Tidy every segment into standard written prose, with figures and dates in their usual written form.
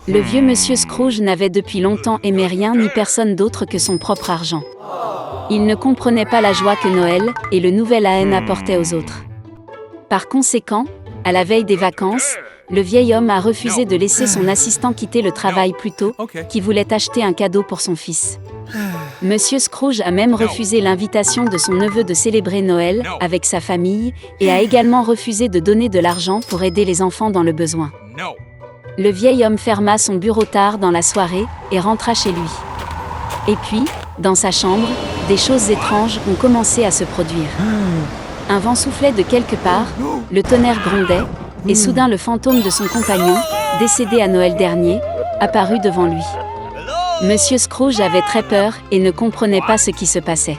Le vieux monsieur Scrooge n'avait depuis longtemps aimé rien ni personne d'autre que son propre argent. Il ne comprenait pas la joie que Noël et le nouvel an apportaient aux autres. Par conséquent, à la veille des vacances, le vieil homme a refusé de laisser son assistant quitter le travail plus tôt, qui voulait acheter un cadeau pour son fils. Monsieur Scrooge a même refusé l'invitation de son neveu de célébrer Noël avec sa famille et a également refusé de donner de l'argent pour aider les enfants dans le besoin. Le vieil homme ferma son bureau tard dans la soirée et rentra chez lui. Et puis, dans sa chambre, des choses étranges ont commencé à se produire. Un vent soufflait de quelque part, le tonnerre grondait, et soudain le fantôme de son compagnon, décédé à Noël dernier, apparut devant lui. Monsieur Scrooge avait très peur et ne comprenait pas ce qui se passait.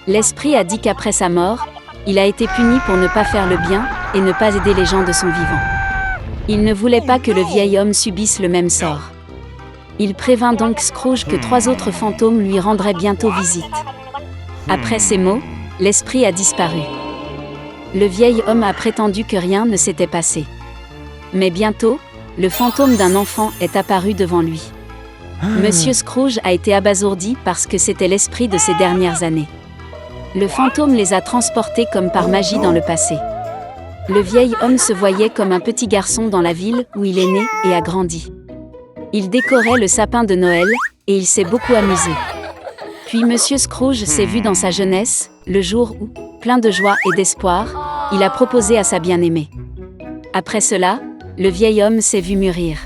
L'esprit a dit qu'après sa mort, il a été puni pour ne pas faire le bien et ne pas aider les gens de son vivant. Il ne voulait pas que le vieil homme subisse le même sort. Il prévint donc Scrooge que 3 autres fantômes lui rendraient bientôt visite. Après ces mots, l'esprit a disparu. Le vieil homme a prétendu que rien ne s'était passé. Mais bientôt, le fantôme d'un enfant est apparu devant lui. Monsieur Scrooge a été abasourdi parce que c'était l'esprit de ces dernières années. Le fantôme les a transportés comme par magie dans le passé. Le vieil homme se voyait comme un petit garçon dans la ville où il est né et a grandi. Il décorait le sapin de Noël et il s'est beaucoup amusé. Puis Monsieur Scrooge s'est vu dans sa jeunesse, le jour où, plein de joie et d'espoir, il a proposé à sa bien-aimée. Après cela, le vieil homme s'est vu mûrir.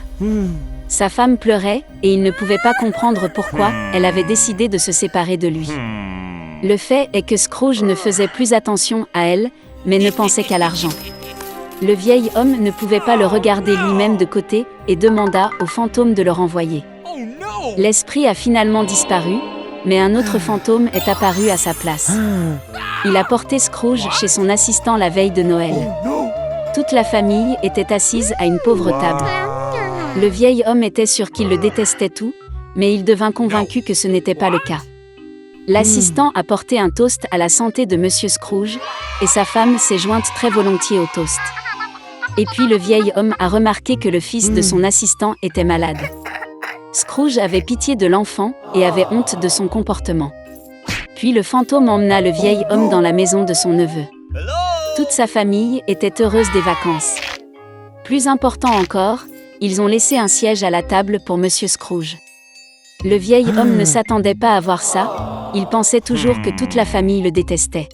Sa femme pleurait et il ne pouvait pas comprendre pourquoi elle avait décidé de se séparer de lui. Le fait est que Scrooge ne faisait plus attention à elle, mais ne pensait qu'à l'argent. Le vieil homme ne pouvait pas le regarder lui-même de côté et demanda au fantôme de le renvoyer. L'esprit a finalement disparu, mais un autre fantôme est apparu à sa place. Il a porté Scrooge chez son assistant la veille de Noël. Toute la famille était assise à une pauvre table. Le vieil homme était sûr qu'il le détestait tout, mais il devint convaincu que ce n'était pas le cas. L'assistant a porté un toast à la santé de Monsieur Scrooge, et sa femme s'est jointe très volontiers au toast. Et puis le vieil homme a remarqué que le fils de son assistant était malade. Scrooge avait pitié de l'enfant et avait honte de son comportement. Puis le fantôme emmena le vieil homme dans la maison de son neveu. Toute sa famille était heureuse des vacances. Plus important encore, ils ont laissé un siège à la table pour Monsieur Scrooge. Le vieil homme ne s'attendait pas à voir ça, il pensait toujours que toute la famille le détestait.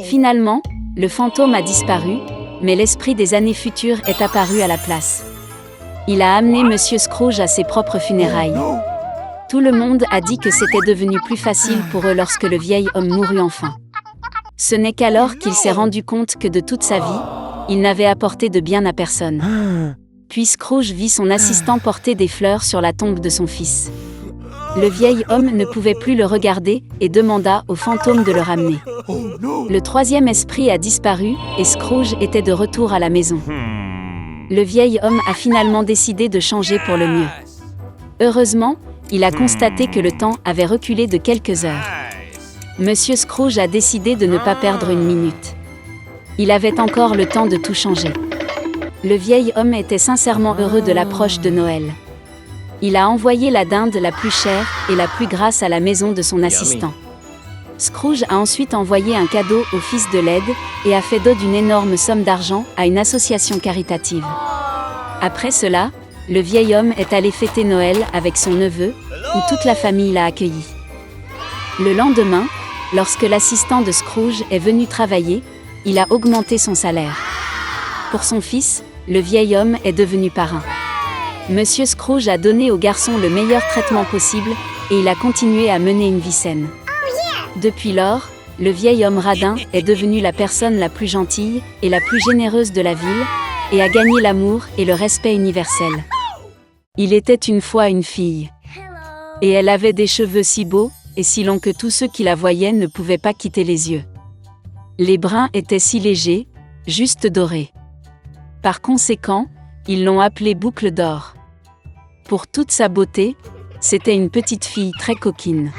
Finalement, le fantôme a disparu, mais l'esprit des années futures est apparu à la place. Il a amené Monsieur Scrooge à ses propres funérailles. Tout le monde a dit que c'était devenu plus facile pour eux lorsque le vieil homme mourut enfin. Ce n'est qu'alors qu'il s'est rendu compte que de toute sa vie, il n'avait apporté de bien à personne. Puis Scrooge vit son assistant porter des fleurs sur la tombe de son fils. Le vieil homme ne pouvait plus le regarder et demanda au fantôme de le ramener. Le 3e esprit a disparu et Scrooge était de retour à la maison. Le vieil homme a finalement décidé de changer pour le mieux. Heureusement, il a constaté que le temps avait reculé de quelques heures. Monsieur Scrooge a décidé de ne pas perdre une minute. Il avait encore le temps de tout changer. Le vieil homme était sincèrement heureux de l'approche de Noël. Il a envoyé la dinde la plus chère et la plus grasse à la maison de son assistant. Scrooge a ensuite envoyé un cadeau au fils de l'aide et a fait don d'une énorme somme d'argent à une association caritative. Après cela, le vieil homme est allé fêter Noël avec son neveu, où toute la famille l'a accueilli. Le lendemain, lorsque l'assistant de Scrooge est venu travailler, il a augmenté son salaire. Pour son fils, le vieil homme est devenu parrain. Monsieur Scrooge a donné au garçon le meilleur traitement possible et il a continué à mener une vie saine. Depuis lors, le vieil homme radin est devenu la personne la plus gentille et la plus généreuse de la ville et a gagné l'amour et le respect universel. Il était une fois une fille. Et elle avait des cheveux si beaux et si longs que tous ceux qui la voyaient ne pouvaient pas quitter les yeux. Les brins étaient si légers, juste dorés. Par conséquent, ils l'ont appelée Boucle d'Or. Pour toute sa beauté, c'était une petite fille très coquine.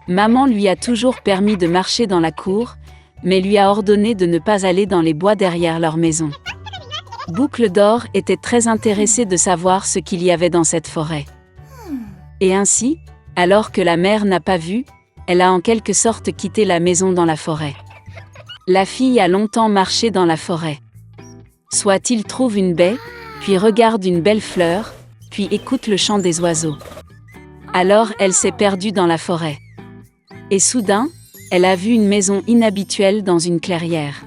Maman lui a toujours permis de marcher dans la cour, mais lui a ordonné de ne pas aller dans les bois derrière leur maison. Boucle d'Or était très intéressée de savoir ce qu'il y avait dans cette forêt. Et ainsi, alors que la mère n'a pas vu, elle a en quelque sorte quitté la maison dans la forêt. La fille a longtemps marché dans la forêt. Soit il trouve une baie, puis regarde une belle fleur, puis écoute le chant des oiseaux. Alors elle s'est perdue dans la forêt. Et soudain, elle a vu une maison inhabituelle dans une clairière.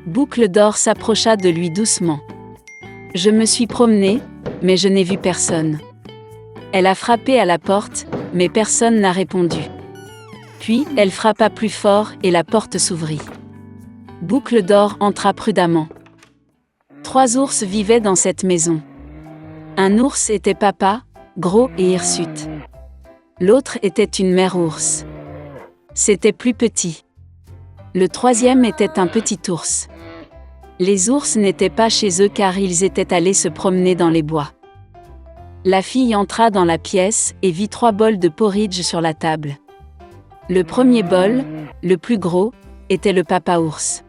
Boucle d'Or s'approcha de lui doucement. « Je me suis promenée, mais je n'ai vu personne. » Elle a frappé à la porte, mais personne n'a répondu. Puis, elle frappa plus fort et la porte s'ouvrit. Boucle d'Or entra prudemment. 3 ours vivaient dans cette maison. Un ours était papa, gros et hirsute. L'autre était une mère ours. C'était plus petit. Le 3e était un petit ours. Les ours n'étaient pas chez eux car ils étaient allés se promener dans les bois. La fille entra dans la pièce et vit 3 bols de porridge sur la table. Le premier bol, le plus gros, était le papa ours.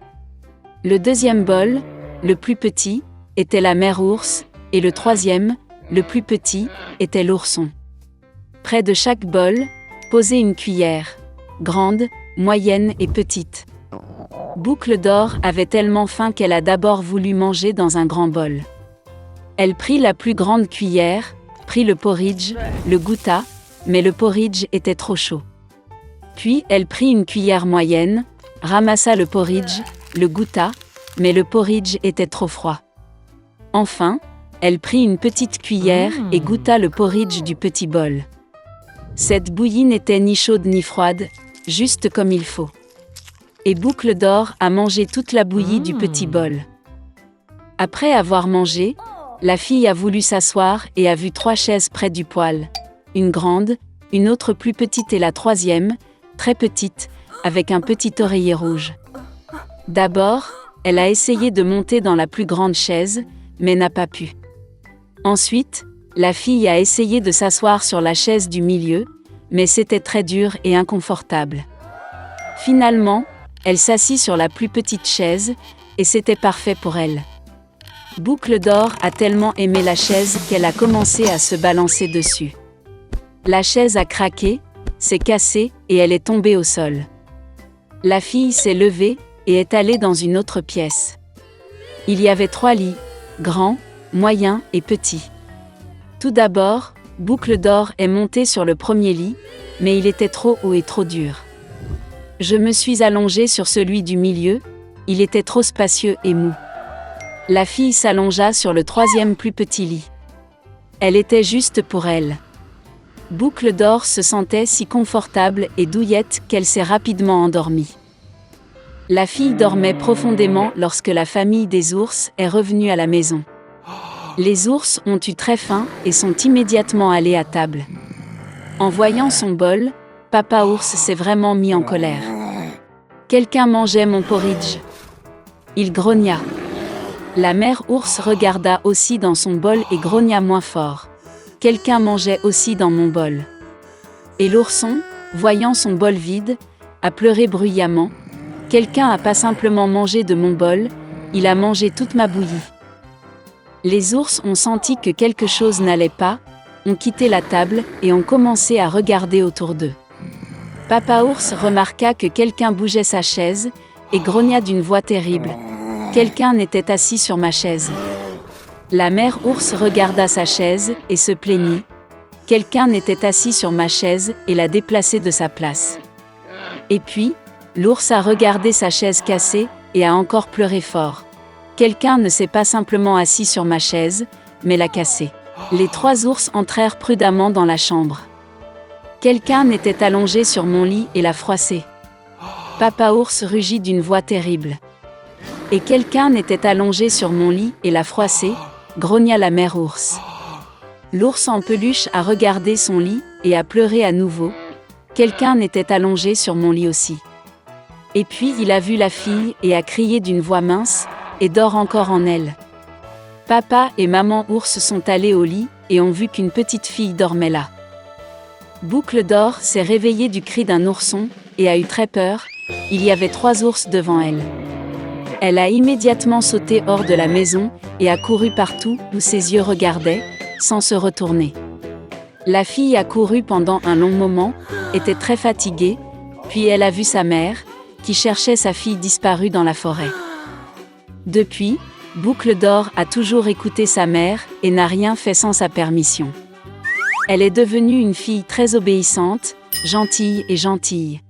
Le 2e bol, le plus petit, était la mère ours, et le 3e, le plus petit, était l'ourson. Près de chaque bol, posait une cuillère, grande, moyenne et petite. Boucle d'Or avait tellement faim qu'elle a d'abord voulu manger dans un grand bol. Elle prit la plus grande cuillère, prit le porridge, le goûta, mais le porridge était trop chaud. Puis elle prit une cuillère moyenne, ramassa le porridge, le goûta, mais le porridge était trop froid. Enfin, elle prit une petite cuillère et goûta le porridge du petit bol. Cette bouillie n'était ni chaude ni froide, juste comme il faut. Et Boucle d'Or a mangé toute la bouillie du petit bol. Après avoir mangé, la fille a voulu s'asseoir et a vu 3 chaises près du poêle. Une grande, une autre plus petite et la 3e, très petite, avec un petit oreiller rouge. D'abord, elle a essayé de monter dans la plus grande chaise, mais n'a pas pu. Ensuite, la fille a essayé de s'asseoir sur la chaise du milieu, mais c'était très dur et inconfortable. Finalement, elle s'assit sur la plus petite chaise, et c'était parfait pour elle. Boucle d'Or a tellement aimé la chaise qu'elle a commencé à se balancer dessus. La chaise a craqué, s'est cassée et elle est tombée au sol. La fille s'est levée et est allée dans une autre pièce. Il y avait 3 lits, grands, moyens et petits. Tout d'abord, Boucle d'Or est montée sur le premier lit, mais il était trop haut et trop dur. Je me suis allongée sur celui du milieu, il était trop spacieux et mou. La fille s'allongea sur le 3e plus petit lit. Elle était juste pour elle. Boucle d'Or se sentait si confortable et douillette qu'elle s'est rapidement endormie. La fille dormait profondément lorsque la famille des ours est revenue à la maison. Les ours ont eu très faim et sont immédiatement allés à table. En voyant son bol, papa ours s'est vraiment mis en colère. Quelqu'un mangeait mon porridge. Il grogna. La mère ours regarda aussi dans son bol et grogna moins fort. Quelqu'un mangeait aussi dans mon bol. Et l'ourson, voyant son bol vide, a pleuré bruyamment. Quelqu'un n'a pas simplement mangé de mon bol, il a mangé toute ma bouillie. Les ours ont senti que quelque chose n'allait pas, ont quitté la table et ont commencé à regarder autour d'eux. Papa ours remarqua que quelqu'un bougeait sa chaise et grogna d'une voix terrible. Quelqu'un était assis sur ma chaise. La mère ours regarda sa chaise et se plaignit. Quelqu'un était assis sur ma chaise et l'a déplacée de sa place. Et puis, l'ours a regardé sa chaise cassée et a encore pleuré fort. Quelqu'un ne s'est pas simplement assis sur ma chaise, mais l'a cassée. Les 3 ours entrèrent prudemment dans la chambre. Quelqu'un était allongé sur mon lit et l'a froissé. Papa ours rugit d'une voix terrible. Et quelqu'un était allongé sur mon lit et l'a froissé, grogna la mère ours. L'ours en peluche a regardé son lit et a pleuré à nouveau. Quelqu'un était allongé sur mon lit aussi. Et puis il a vu la fille et a crié d'une voix mince, et dort encore en elle. Papa et maman ours sont allés au lit et ont vu qu'une petite fille dormait là. Boucle d'Or s'est réveillée du cri d'un ourson et a eu très peur, il y avait 3 ours devant elle. Elle a immédiatement sauté hors de la maison et a couru partout où ses yeux regardaient, sans se retourner. La fille a couru pendant un long moment, était très fatiguée, puis elle a vu sa mère, qui cherchait sa fille disparue dans la forêt. Depuis, Boucle d'Or a toujours écouté sa mère et n'a rien fait sans sa permission. Elle est devenue une fille très obéissante, gentille et gentille.